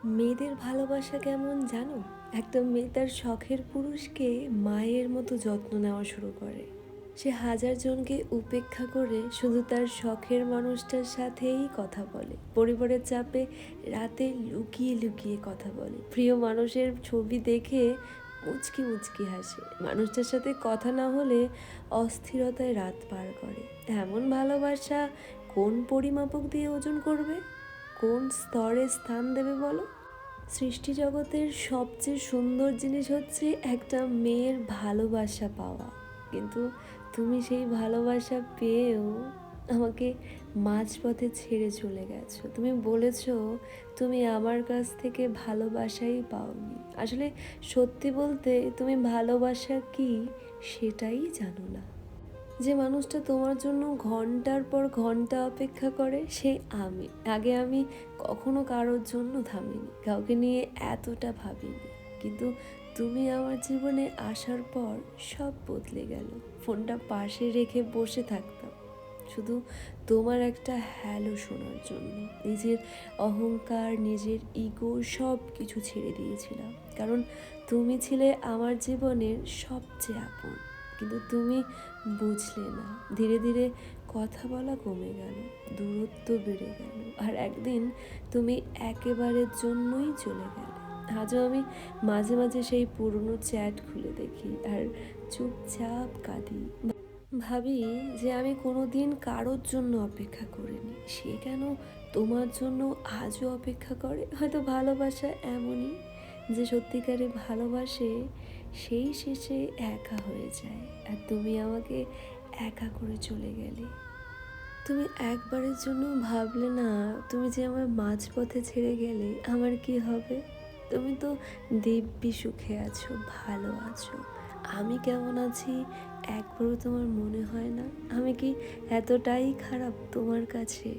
মেয়েদের ভালোবাসা কেমন জানো? একটা মেয়ে তার শখের পুরুষকে মায়ের মতো যত্ন নেওয়া শুরু করে। সে হাজার জনকে উপেক্ষা করে শুধু তার শখের মানুষটার সাথেই কথা বলে। পরিবারের চাপে রাতে লুকিয়ে লুকিয়ে কথা বলে। প্রিয় মানুষের ছবি দেখে মুচকি মুচকি হাসে। মানুষটার সাথে কথা না হলে অস্থিরতায় রাত পার করে। এমন ভালোবাসা কোন পরিমাপক দিয়ে ওজন করবে? কোন স্তরে স্থান দেবে বলো? সৃষ্টি জগতের সবচেয়ে সুন্দর জিনিস হচ্ছে একটা মেয়ের ভালোবাসা পাওয়া। কিন্তু তুমি সেই ভালোবাসা পেয়েও আমাকে মাঝপথে ছেড়ে চলে গেছো। তুমি বলেছো তুমি আমার কাছ থেকে ভালোবাসাই পাওনি। আসলে সত্যি বলতে তুমি ভালোবাসা কি সেটাই জানো না। যে মানুষটা তোমার জন্য ঘন্টার পর ঘন্টা অপেক্ষা করে সে আমি। আগে আমি কখনো কারোর জন্য থামিনি, কাউকে নিয়ে এতটা ভাবিনি। কিন্তু তুমি আমার জীবনে আসার পর সব বদলে গেল। ফোনটা পাশে রেখে বসে থাকতাম শুধু তোমার একটা হ্যালো শোনার জন্য। নিজের অহংকার, নিজের ইগো সব কিছু ছেড়ে দিয়েছিলাম, কারণ তুমি ছিলে আমার জীবনের সবচেয়ে আপন। কিন্তু তুমি বুঝলে না। ধীরে ধীরে কথা বলা কমে গেল, দূরত্ব বেড়ে গেল, আর একদিন তুমি একেবারের জন্যই চলে গেলে। আজও আমি মাঝে মাঝে সেই পুরনো চ্যাট খুলে দেখি আর চুপচাপ কাঁদি। ভাবি যে আমি কোনো দিন কারোর জন্য অপেক্ষা করিনি, সে কেন তোমার জন্য আজও অপেক্ষা করে? হয়তো ভালোবাসা এমনই, যে সত্যিকারে ভালোবাসে সেই শেষে একা হয়ে যায়। আর তুমি আমাকে একা করে চলে গেলে। তুমি একবারের জন্য ভাবলে না তুমি যে আমার মাঝপথে ছেড়ে গেলে আমার কি হবে? তুমি তো দিব্যি সুখে আছো, ভালো আছো। আমি কেমন আছি একবারও তোমার মনে হয় না? আমি কি এতটাই খারাপ তোমার কাছে?